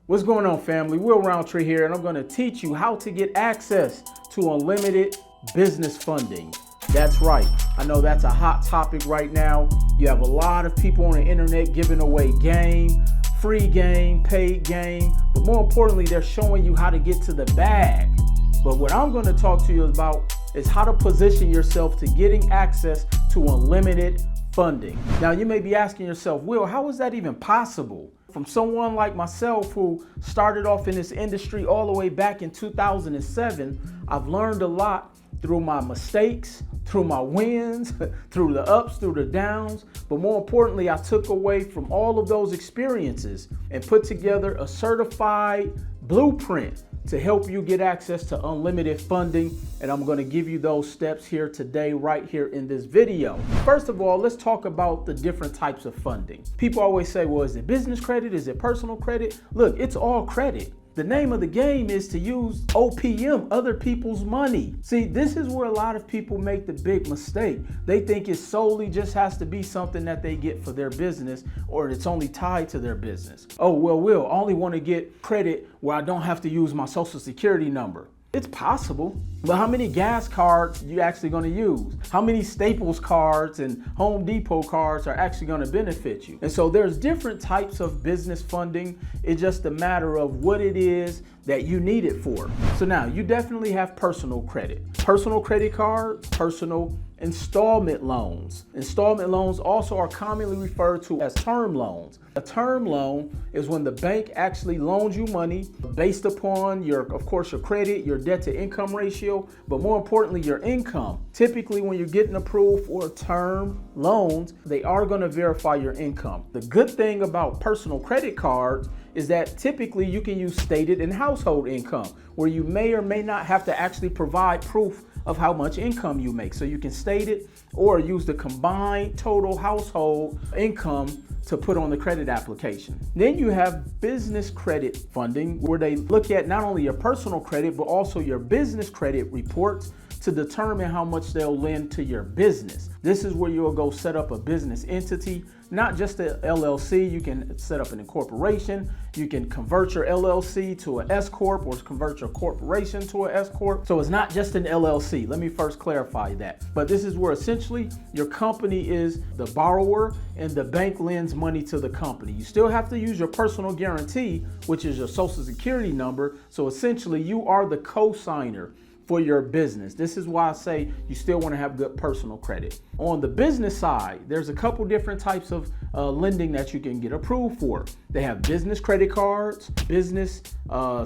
What's going on, family? Will Roundtree here, and I'm going to teach you how to get access to unlimited business funding. That's right. I know that's a hot topic right now. You have a lot of people on the internet giving away game, free game, paid game, but more importantly, they're showing you how to get to the bag. But what I'm going to talk to you about is how to position yourself to getting access to unlimited funding. Now, you may be asking yourself, Will, how is that even possible? From someone like myself who started off in this industry all the way back in 2007, I've learned a lot through my mistakes, through my wins, through the ups, through the downs. But more importantly, I took away from all of those experiences and put together a certified blueprint to help you get access to unlimited funding. And I'm going to give you those steps here today, right here in this video. First of all, let's talk about the different types of funding. People always say, well, is it business credit? Is it personal credit? Look, it's all credit. The name of the game is to use OPM, other people's money. See, this is where a lot of people make the big mistake. They think it solely just has to be something that they get for their business, or it's only tied to their business. Oh, well, Will, I only want to get credit where I don't have to use my social security number. It's possible, but how many gas cards are you actually going to use? How many Staples cards and Home Depot cards are actually going to benefit you? And so there's different types of business funding. It's just a matter of what it is that you need it for. So now you definitely have personal credit. Personal credit cards, personal installment loans. Installment loans also are commonly referred to as term loans. A term loan is when the bank actually loans you money based upon of course, your credit, your debt to income ratio, but more importantly, your income. Typically, when you're getting approved for term loans, they are going to verify your income. The good thing about personal credit cards is that typically you can use stated and household income, where you may or may not have to actually provide proof of how much income you make. So you can state it or use the combined total household income to put on the credit application. Then you have business credit funding, where they look at not only your personal credit, but also your business credit reports to determine how much they'll lend to your business. This is where you'll go set up a business entity, not just a LLC. You can set up an incorporation. You can convert your LLC to an S Corp, or convert your corporation to an S Corp. So it's not just an LLC. Let me first clarify that. But this is where essentially your company is the borrower and the bank lends money to the company. You still have to use your personal guarantee, which is your social security number. So essentially you are the co-signer for your business. This is why I say you still want to have good personal credit. On the business side, there's a couple different types of lending that you can get approved for. They have business credit cards, business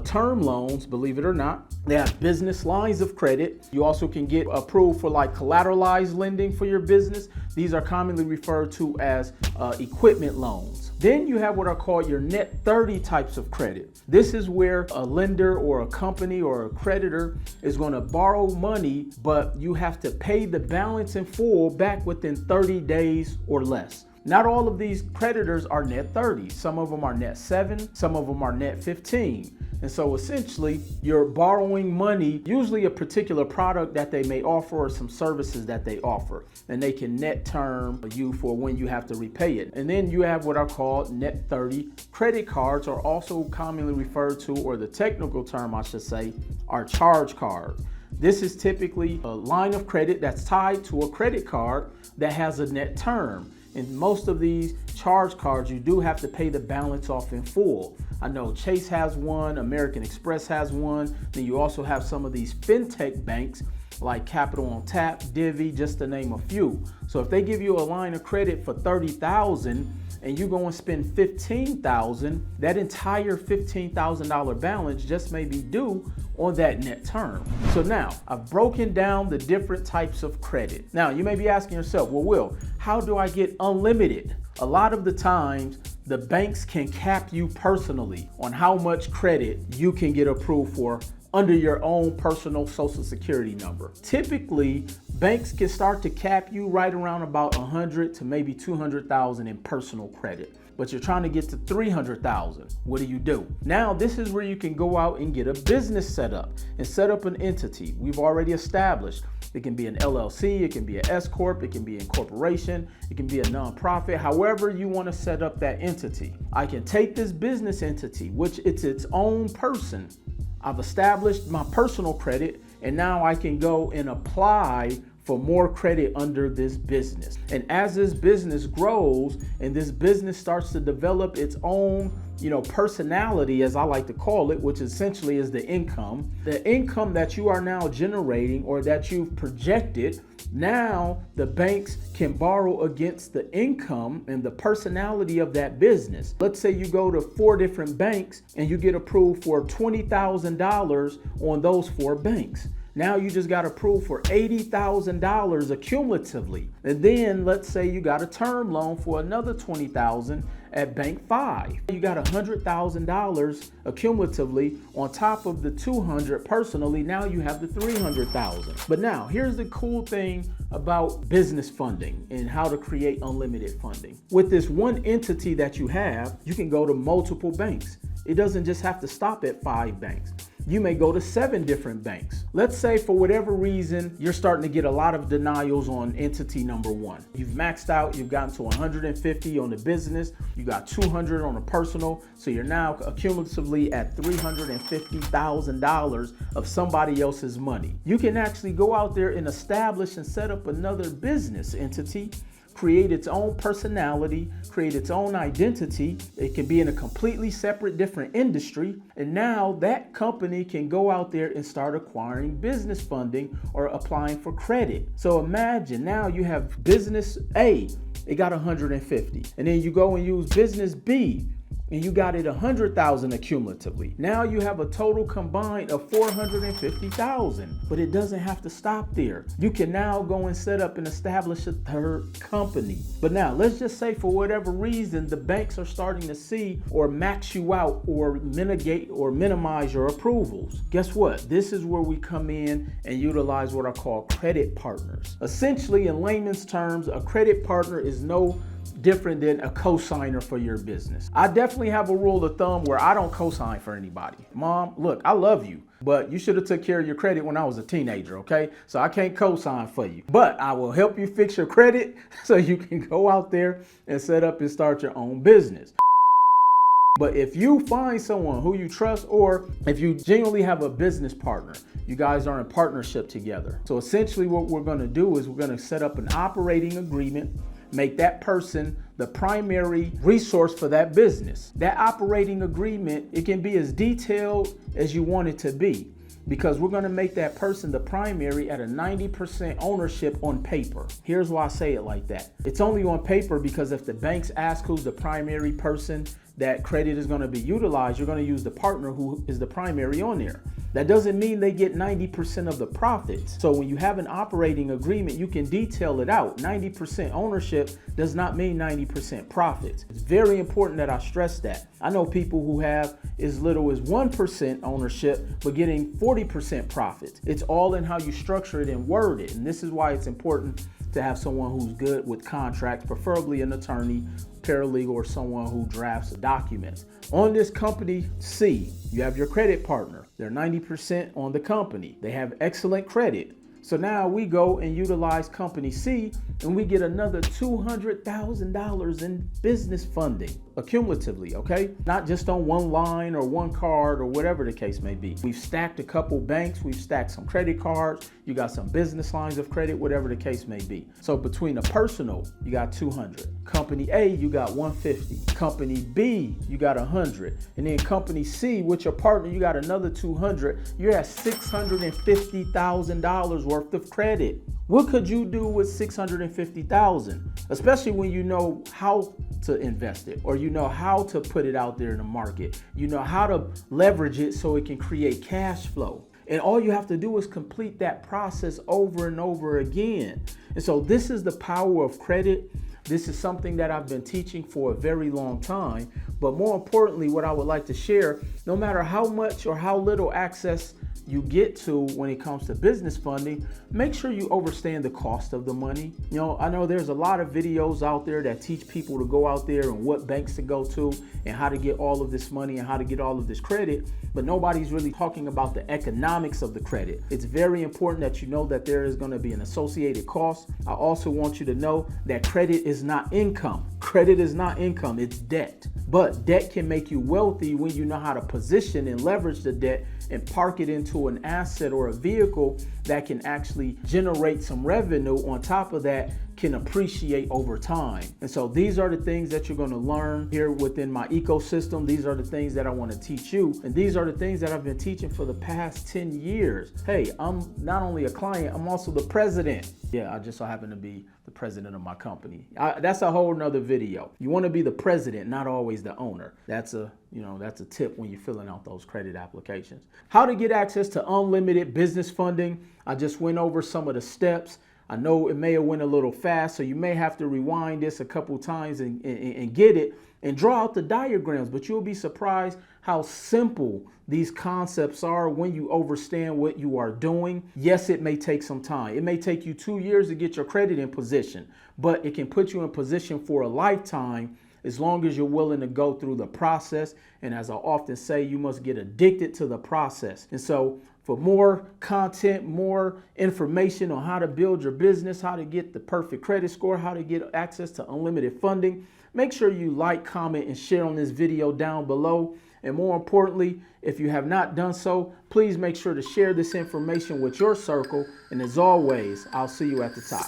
term loans, believe it or not. They have business lines of credit. You also can get approved for like collateralized lending for your business. These are commonly referred to as equipment loans. Then you have what are called your net 30 types of credit. This is where a lender or a company or a creditor is going to borrow money, but you have to pay the balance in full back within 30 days or less. Not all of these creditors are net 30. Some of them are net 7, some of them are net 15. And so essentially you're borrowing money, usually a particular product that they may offer or some services that they offer, and they can net term you for when you have to repay it. And then you have what are called net 30 credit cards, are also commonly referred to, or the technical term I should say, are charge cards. This is typically a line of credit that's tied to a credit card that has a net term. In most of these charge cards, you do have to pay the balance off in full. I know Chase has one, American Express has one. Then you also have some of these fintech banks like Capital on Tap, Divvy, just to name a few. So if they give you a line of credit for $30,000 and you go and spend $15,000, that entire $15,000 balance just may be due on that net term. So now I've broken down the different types of credit. Now you may be asking yourself, well, Will, how do I get unlimited? A lot of the times the banks can cap you personally on how much credit you can get approved for under your own personal social security number. Typically, banks can start to cap you right around about 100 to maybe 200,000 in personal credit. but you're trying to get to 300,000. What do? Now, this is where you can go out and get a business set up and set up an entity. We've already established it can be an LLC, it can be an S Corp, it can be a corporation, it can be a nonprofit, however you want to set up that entity. I can take this business entity, which it's its own person. I've established my personal credit, and now I can go and apply for more credit under this business. And as this business grows and this business starts to develop its own, personality, as I like to call it, which essentially is the income that you are now generating or that you've projected, now the banks can borrow against the income and the personality of that business. Let's say you go to 4 different banks and you get approved for $20,000 on those 4 banks. Now you just got approved for $80,000 accumulatively. And then let's say you got a term loan for another $20,000 at bank 5. You got $100,000 accumulatively on top of the $200 personally. Now you have the $300,000. But now here's the cool thing about business funding and how to create unlimited funding. With this one entity that you have, you can go to multiple banks. It doesn't just have to stop at 5 banks. You may go to 7 different banks. Let's say for whatever reason, you're starting to get a lot of denials on entity number 1. You've maxed out, you've gotten to 150 on the business, you got 200 on the personal, so you're now accumulatively at $350,000 of somebody else's money. You can actually go out there and establish and set up another business entity, create its own personality, create its own identity. It can be in a completely separate, different industry. And now that company can go out there and start acquiring business funding or applying for credit. So imagine now you have business A, it got 150. And then you go and use business B, and you got it 100,000 accumulatively. Now you have a total combined of 450,000, but it doesn't have to stop there. You can now go and set up and establish a 3rd company. But now let's just say for whatever reason, the banks are starting to see or max you out or mitigate or minimize your approvals. Guess what? This is where we come in and utilize what are called credit partners. Essentially, in layman's terms, a credit partner is no different than a co-signer for your business. I definitely have a rule of thumb where I don't co-sign for anybody. Mom, look, I love you, but you should have took care of your credit when I was a teenager, okay? So I can't co-sign for you, but I will help you fix your credit so you can go out there and set up and start your own business. But if you find someone who you trust, or if you genuinely have a business partner, you guys are in partnership together. So essentially what we're gonna do is we're gonna set up an operating agreement, make that person the primary resource for that business. That operating agreement, it can be as detailed as you want it to be, because we're going to make that person the primary at a 90% ownership on paper. Here's why I say it like that. It's only on paper because if the banks ask who's the primary person that credit is going to be utilized, you're going to use the partner who is the primary on there. That doesn't mean they get 90% of the profits. So when you have an operating agreement, you can detail it out. 90% ownership does not mean 90% profits. It's very important that I stress that. I know people who have as little as 1% ownership, but getting 40% profits. It's all in how you structure it and word it. And this is why it's important to have someone who's good with contracts, preferably an attorney, paralegal, or someone who drafts documents. On this company C, you have your credit partner. They're 90% on the company. They have excellent credit. So now we go and utilize company C and we get another $200,000 in business funding accumulatively, okay? Not just on one line or one card or whatever the case may be. We've stacked a couple banks, we've stacked some credit cards, you got some business lines of credit, whatever the case may be. So between a personal, you got 200. Company A, you got 150. Company B, you got 100. And then company C, with your partner, you got another 200. You're at $650,000 worth of credit. What could you do with $650,000? Especially when you know how to invest it, or you know how to put it out there in the market. You know how to leverage it so it can create cash flow. And all you have to do is complete that process over and over again. And so this is the power of credit. This is something that I've been teaching for a very long time. But more importantly, what I would like to share, no matter how much or how little access you get to when it comes to business funding, make sure you understand the cost of the money. You know, I know there's a lot of videos out there that teach people to go out there and what banks to go to and how to get all of this money and how to get all of this credit, but nobody's really talking about the economics of the credit. It's very important that you know that there is going to be an associated cost. I also want you to know that credit is not income. Credit is not income, it's debt. But debt can make you wealthy when you know how to position and leverage the debt and park it into an asset or a vehicle that can actually generate some revenue. On top of that, can appreciate over time. And so these are the things that you're going to learn here within my ecosystem. These are the things that I want to teach you. And these are the things that I've been teaching for the past 10 years. Hey, I'm not only a client, I'm also the president. Yeah, I just so happen to be the president of my company. That's a whole nother video. You want to be the president, not always the owner. That's a tip when you're filling out those credit applications. How to get access to unlimited business funding. I just went over some of the steps. I know it may have went a little fast, so you may have to rewind this a couple times and get it and draw out the diagrams, but you'll be surprised how simple these concepts are when you understand what you are doing. Yes, it may take some time. It may take you 2 years to get your credit in position, but it can put you in position for a lifetime as long as you're willing to go through the process. And as I often say, you must get addicted to the process. And so for more content, more information on how to build your business, how to get the perfect credit score, how to get access to unlimited funding, make sure you like, comment, and share on this video down below. And more importantly, if you have not done so, please make sure to share this information with your circle. And as always, I'll see you at the top.